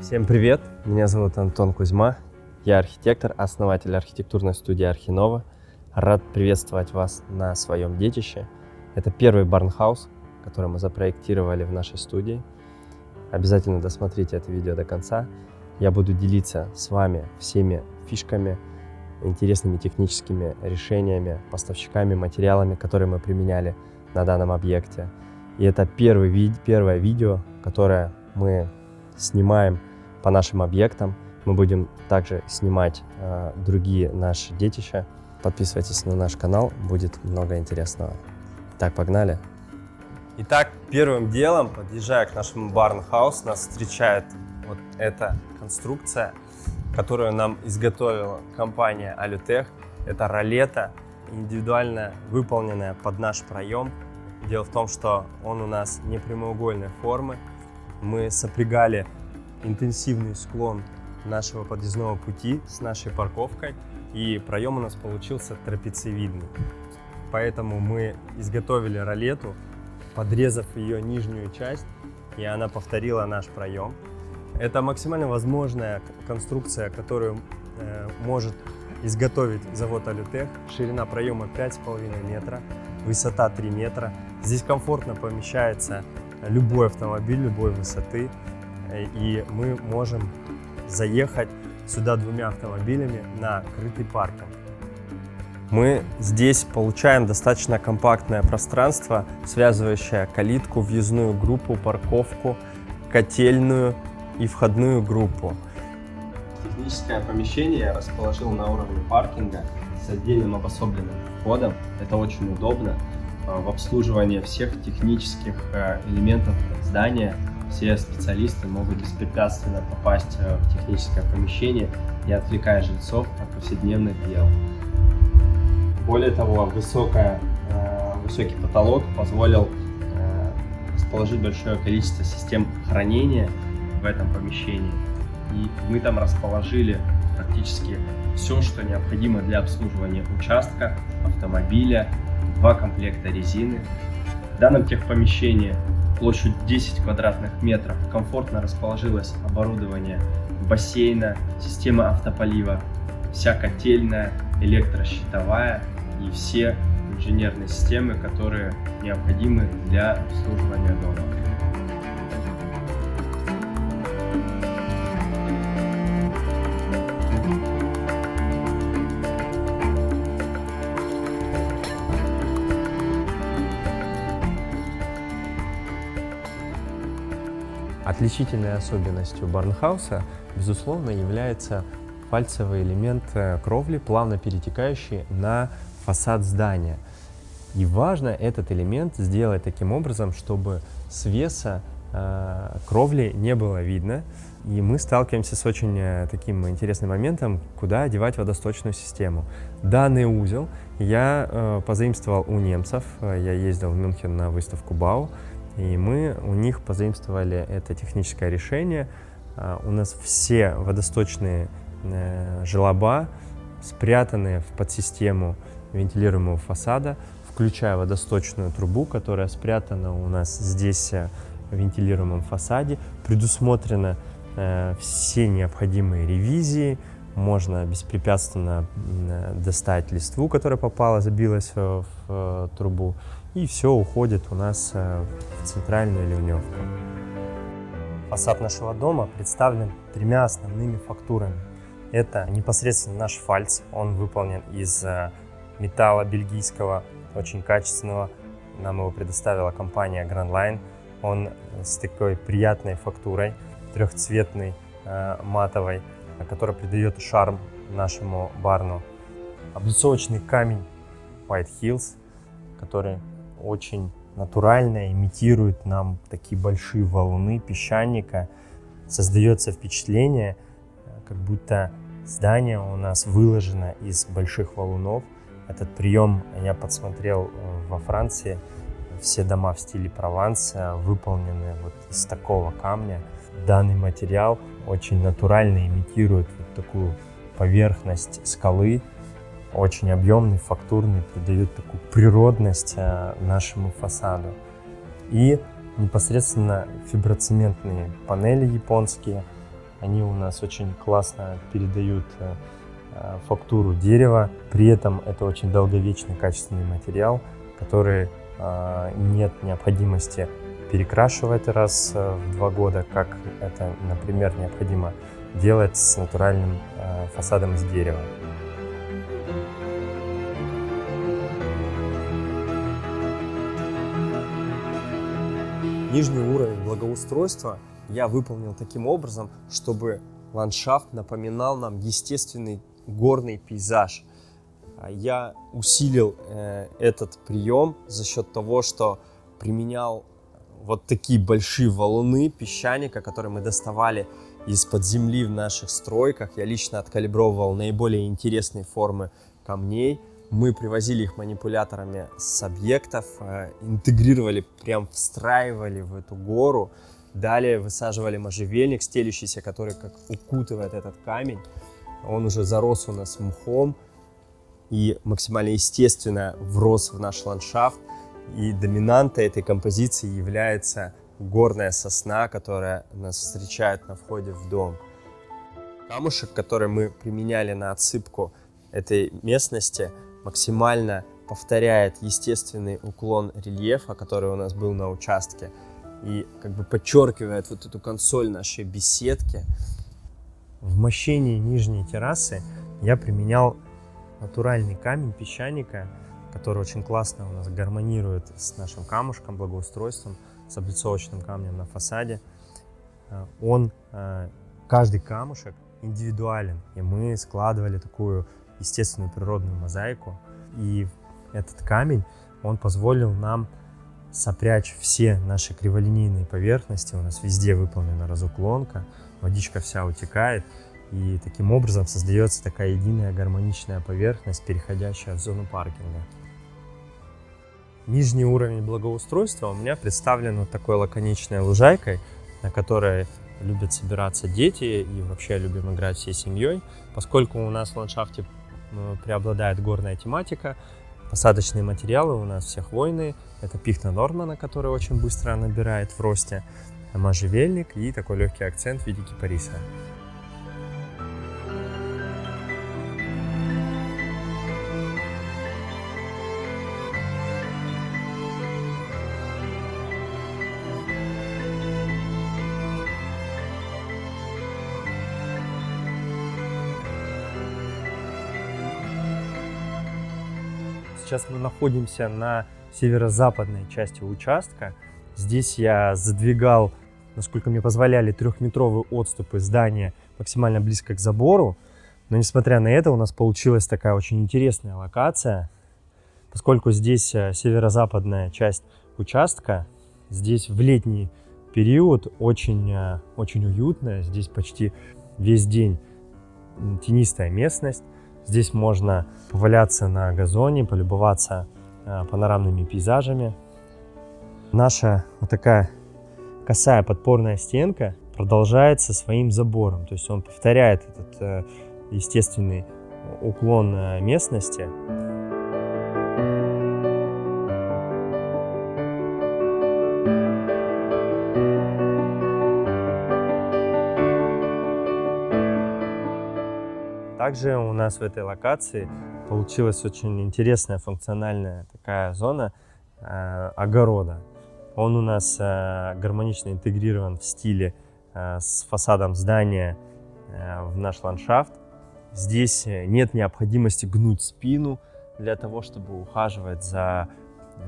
Всем привет! Меня зовут Антон Кузьма. Я архитектор, основатель архитектурной студии Архинова. Рад приветствовать вас на своем детище. Это первый барнхаус, который мы запроектировали в нашей студии. Обязательно досмотрите это видео до конца. Я буду делиться с вами всеми фишками, интересными техническими решениями, поставщиками, материалами, которые мы применяли на данном объекте. И это первое видео, которое мы снимаем по нашим объектам. Мы будем также снимать другие наши детища. Подписывайтесь на наш канал, будет много интересного. Так, погнали! Итак, первым делом, подъезжая к нашему барнхаусу, нас встречает вот эта конструкция, которую нам изготовила компания Alutech. Это ролета, индивидуально выполненная под наш проем. Дело в том, что он у нас не прямоугольной формы. Мы сопрягали интенсивный склон нашего подъездного пути с нашей парковкой, и проем у нас получился трапециевидный. Поэтому мы изготовили ролету, подрезав ее нижнюю часть, и она повторила наш проем. Это максимально возможная конструкция, которую может изготовить завод Alutech. Ширина проема 5,5 метра, высота 3 метра. Здесь комфортно помещается любой автомобиль любой высоты, и мы можем заехать сюда двумя автомобилями на крытый паркинг. Мы здесь получаем достаточно компактное пространство, связывающее калитку, въездную группу, парковку, котельную и входную группу. Техническое помещение я расположил на уровне паркинга с отдельным обособленным входом. Это очень удобно в обслуживании всех технических элементов здания. Все специалисты могут беспрепятственно попасть в техническое помещение, не отвлекая жильцов от повседневных дел. Более того, высокий потолок позволил расположить большое количество систем хранения в этом помещении. И мы там расположили практически все, что необходимо для обслуживания участка, автомобиля, 2 комплекта резины. В данном техпомещении площадью 10 квадратных метров комфортно расположилось оборудование бассейна, система автополива, вся котельная, электрощитовая и все инженерные системы, которые необходимы для обслуживания дома. Отличительной особенностью барнхауса, безусловно, является фальцевый элемент кровли, плавно перетекающий на фасад здания. И важно этот элемент сделать таким образом, чтобы свеса кровли не было видно. И мы сталкиваемся с очень таким интересным моментом, куда одевать водосточную систему. Данный узел я позаимствовал у немцев. Я ездил в Мюнхен на выставку БАУ. И мы у них позаимствовали это техническое решение. У нас все водосточные желоба спрятаны в подсистему вентилируемого фасада, включая водосточную трубу, которая спрятана у нас здесь в вентилируемом фасаде. Предусмотрены все необходимые ревизии. Можно беспрепятственно достать листву, которая попала, забилась в трубу. И все уходит у нас в центральную ливневку. Фасад нашего дома представлен 3 основными фактурами. Это непосредственно наш фальц. Он выполнен из металла бельгийского, очень качественного. Нам его предоставила компания Grand Line. Он с такой приятной фактурой, трехцветной, матовой, которая придает шарм нашему барну. Облицовочный камень White Hills, который очень натурально имитирует нам такие большие валуны песчаника. Создается впечатление, как будто здание у нас выложено из больших валунов. Этот прием я подсмотрел во Франции. Все дома в стиле Прованс выполнены вот из такого камня. Данный материал очень натурально имитирует вот такую поверхность скалы. Очень объемный, фактурный, придает такую природность нашему фасаду. И непосредственно фиброцементные панели японские, Они у нас очень классно передают фактуру дерева. При этом это очень долговечный качественный материал, который нет необходимости перекрашивать раз в 2 года, как это, например, необходимо делать с натуральным фасадом из дерева. Нижний уровень благоустройства я выполнил таким образом, чтобы ландшафт напоминал нам естественный горный пейзаж. Я усилил этот прием за счет того, что применял вот такие большие валуны песчаника, которые мы доставали из-под земли в наших стройках. Я лично откалибровывал наиболее интересные формы камней. Мы привозили их манипуляторами с объектов, интегрировали, прям встраивали в эту гору. Далее высаживали можжевельник, стелющийся, который как укутывает этот камень. Он уже зарос у нас мхом и максимально естественно врос в наш ландшафт. И доминантой этой композиции является горная сосна, которая нас встречает на входе в дом. Камушек, который мы применяли на отсыпку этой местности, максимально повторяет естественный уклон рельефа, который у нас был на участке, и как бы подчеркивает вот эту консоль нашей беседки. В мощении нижней террасы я применял натуральный камень песчаника, который очень классно у нас гармонирует с нашим камушком, благоустройством, с облицовочным камнем на фасаде. Каждый камушек индивидуален, и мы складывали такую естественную природную мозаику. И этот камень, он позволил нам сопрячь все наши криволинейные поверхности. У нас везде выполнена разуклонка, водичка вся утекает, и таким образом создается такая единая гармоничная поверхность, переходящая в зону паркинга. Нижний уровень благоустройства у меня представлен вот такой лаконичной лужайкой, на которой любят собираться дети и вообще любим играть всей семьей. Поскольку у нас в ландшафте преобладает горная тематика, посадочные материалы у нас все хвойные. Это пихта Нормана, который очень быстро набирает в росте, можжевельник и такой легкий акцент в виде кипариса. Сейчас мы находимся на северо-западной части участка. Здесь я задвигал, насколько мне позволяли, 3-метровые отступы здания максимально близко к забору. Но несмотря на это, у нас получилась такая очень интересная локация, поскольку здесь северо-западная часть участка. Здесь в летний период очень уютно. Здесь почти весь день тенистая местность. Здесь можно поваляться на газоне, полюбоваться панорамными пейзажами. Наша вот такая косая подпорная стенка продолжается своим забором. То есть он повторяет этот естественный уклон местности. Также у нас в этой локации получилась очень интересная функциональная такая зона огорода. Он у нас гармонично интегрирован в стиле с фасадом здания в наш ландшафт. Здесь нет необходимости гнуть спину для того, чтобы ухаживать за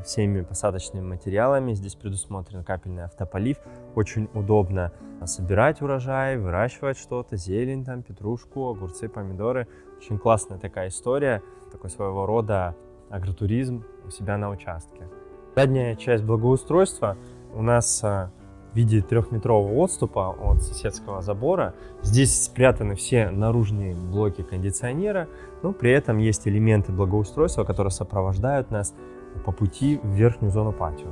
всеми посадочными материалами. Здесь предусмотрен капельный автополив. Очень удобно собирать урожай, выращивать что-то, зелень, там, петрушку, огурцы, помидоры. Очень классная такая история, такой своего рода агротуризм у себя на участке. Задняя часть благоустройства у нас в виде 3-метрового отступа от соседского забора. Здесь спрятаны все наружные блоки кондиционера, но при этом есть элементы благоустройства, которые сопровождают нас по пути в верхнюю зону патио.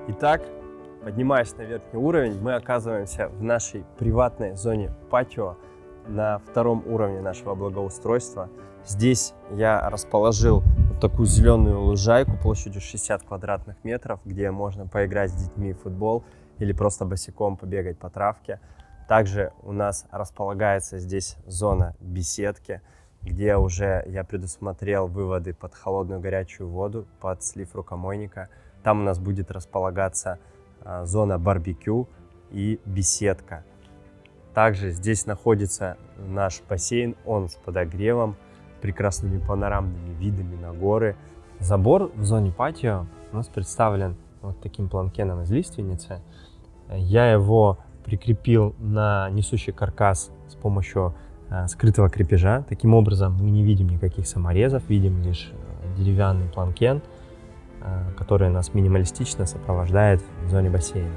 Итак, Поднимаясь на верхний уровень, мы оказываемся в нашей приватной зоне патио на втором уровне нашего благоустройства. Здесь я расположил вот такую зеленую лужайку площадью 60 квадратных метров, где можно поиграть с детьми в футбол или просто босиком побегать по травке. Также у нас располагается здесь зона беседки, где уже я предусмотрел выводы под холодную горячую воду, под слив рукомойника. Там у нас будет располагаться зона барбекю и беседка. Также здесь находится наш бассейн, он с подогревом, прекрасными панорамными видами на горы. Забор в зоне патио у нас представлен вот таким планкеном из лиственницы. Я его прикрепил на несущий каркас с помощью скрытого крепежа. Таким образом мы не видим никаких саморезов, видим лишь деревянный планкен, который нас минималистично сопровождает в зоне бассейна.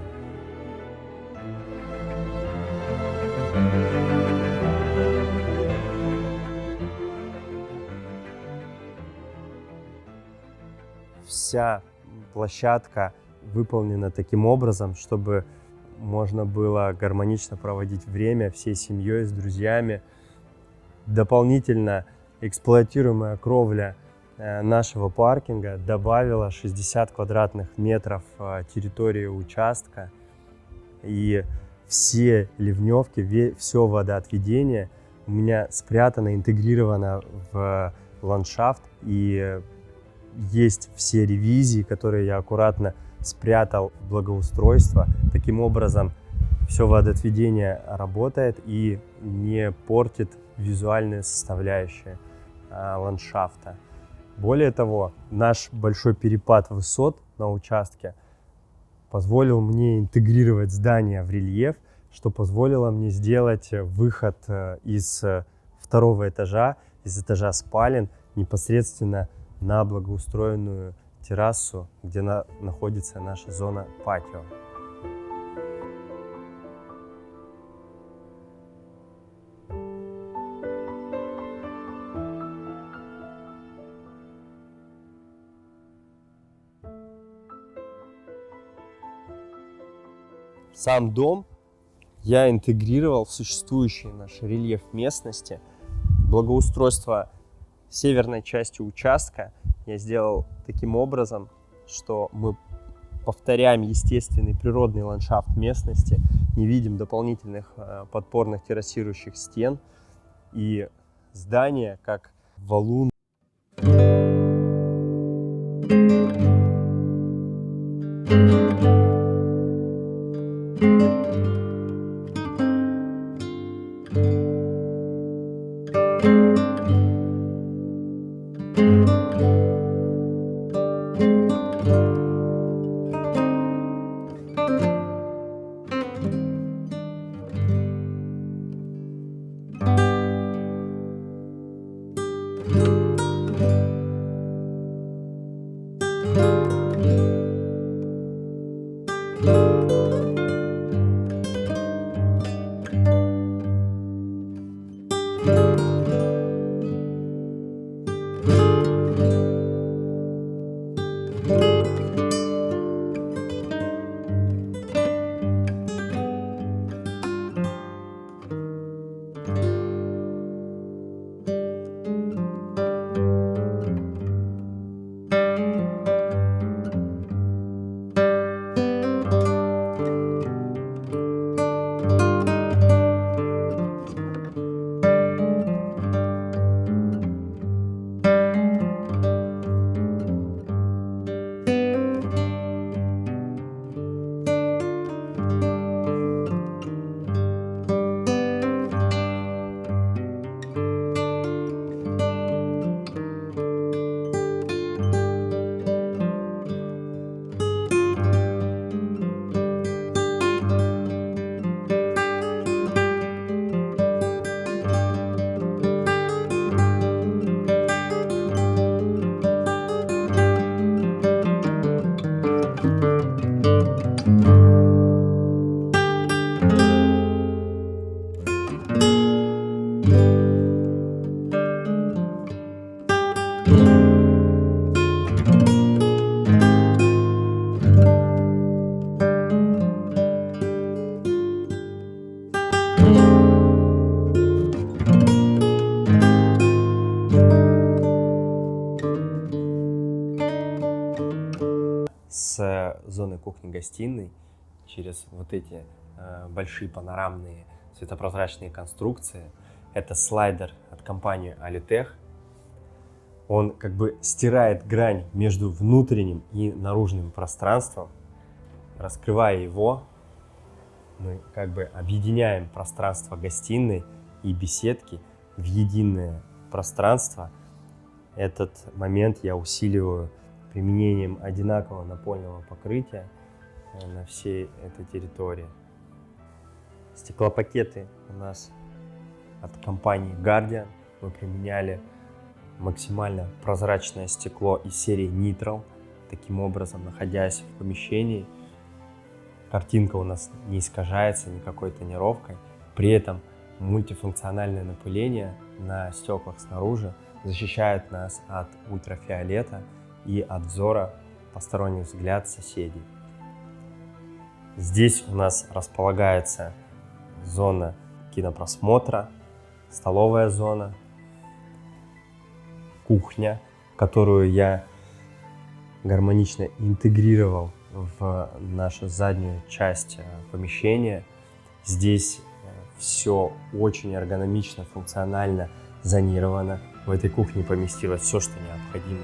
Вся площадка выполнена таким образом, чтобы можно было гармонично проводить время всей семьей, с друзьями. Дополнительно эксплуатируемая кровля нашего паркинга добавила 60 квадратных метров территории участка. И все ливневки, все водоотведение у меня спрятано, интегрировано в ландшафт. И есть все ревизии, которые я аккуратно спрятал в благоустройство. Таким образом, все водоотведение работает и не портит визуальные составляющие ландшафта. Более того, наш большой перепад высот на участке позволил мне интегрировать здание в рельеф, что позволило мне сделать выход из второго этажа, из этажа спален, непосредственно на благоустроенную террасу, где находится наша зона патио. Сам дом я интегрировал в существующий наш рельеф местности. Благоустройство северной части участка я сделал таким образом, что мы повторяем естественный природный ландшафт местности, не видим дополнительных подпорных террасирующих стен, и здание как валун. зоны кухни-гостиной через вот эти большие панорамные светопрозрачные конструкции. Это слайдер от компании Alitech. Он как бы стирает грань между внутренним и наружным пространством. Раскрывая его, мы как бы объединяем пространство гостиной и беседки в единое пространство. Этот момент я усиливаю применением одинакового напольного покрытия на всей этой территории. Стеклопакеты у нас от компании Guardian. Мы применяли максимально прозрачное стекло из серии Nitral. Таким образом, находясь в помещении, картинка у нас не искажается никакой тонировкой. При этом мультифункциональное напыление на стеклах снаружи защищает нас от ультрафиолета и от взора посторонних взгляд соседей. Здесь у нас располагается зона кинопросмотра, столовая зона, кухня, которую я гармонично интегрировал в нашу заднюю часть помещения. Здесь все очень эргономично, функционально зонировано. В этой кухне поместилось все, что необходимо.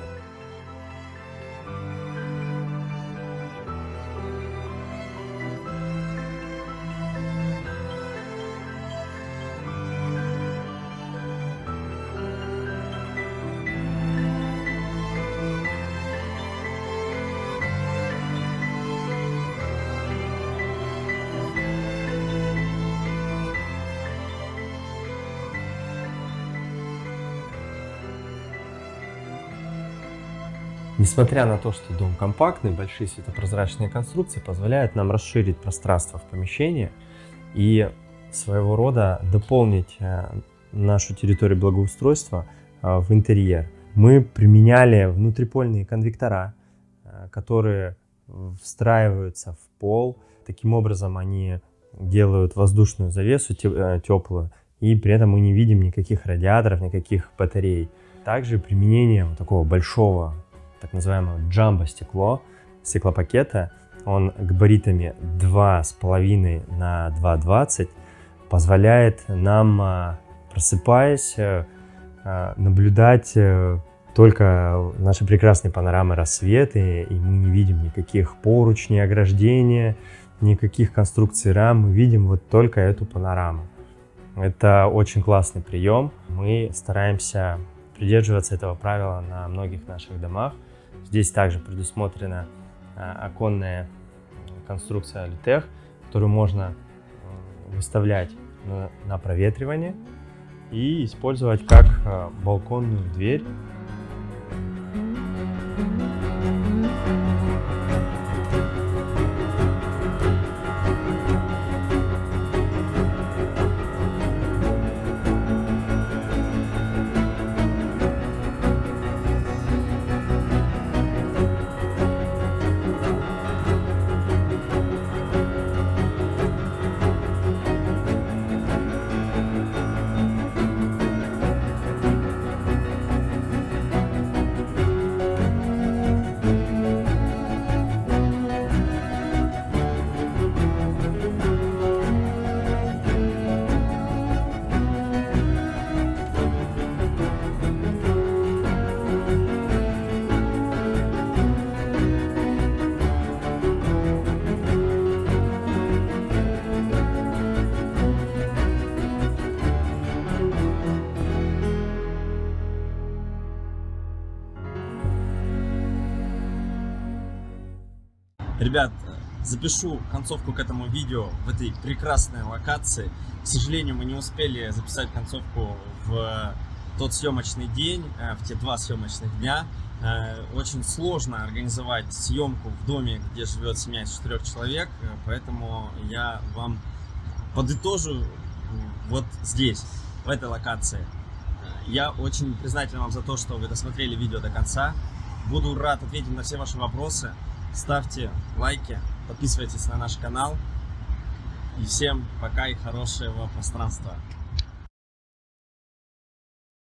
Несмотря на то, что дом компактный, большие светопрозрачные конструкции позволяют нам расширить пространство в помещении и своего рода дополнить нашу территорию благоустройства в интерьер. Мы применяли внутрипольные конвектора, которые встраиваются в пол. Таким образом, они делают воздушную завесу теплую, и при этом мы не видим никаких радиаторов, никаких батарей. Также применение вот такого большого, так называемого стеклопакета, он габаритами 2,5 на 2,20 позволяет нам, просыпаясь, наблюдать только наши прекрасные панорамы рассвета, и мы не видим никаких поручней, ограждения, никаких конструкций рам, мы видим вот только эту панораму. Это очень классный прием, мы стараемся придерживаться этого правила на многих наших домах. Здесь также предусмотрена оконная конструкция Alitech, которую можно выставлять на проветривание и использовать как балконную дверь. Ребят, запишу концовку к этому видео в этой прекрасной локации. К сожалению, мы не успели записать концовку в тот съемочный день, в те 2 съемочных дня. Очень сложно организовать съемку в доме, где живет семья из 4 человек, поэтому я вам подытожу вот здесь, в этой локации. Я очень признателен вам за то, что вы досмотрели видео до конца. Буду рад ответить на все ваши вопросы. Ставьте лайки, подписывайтесь на наш канал. И всем пока и хорошего пространства.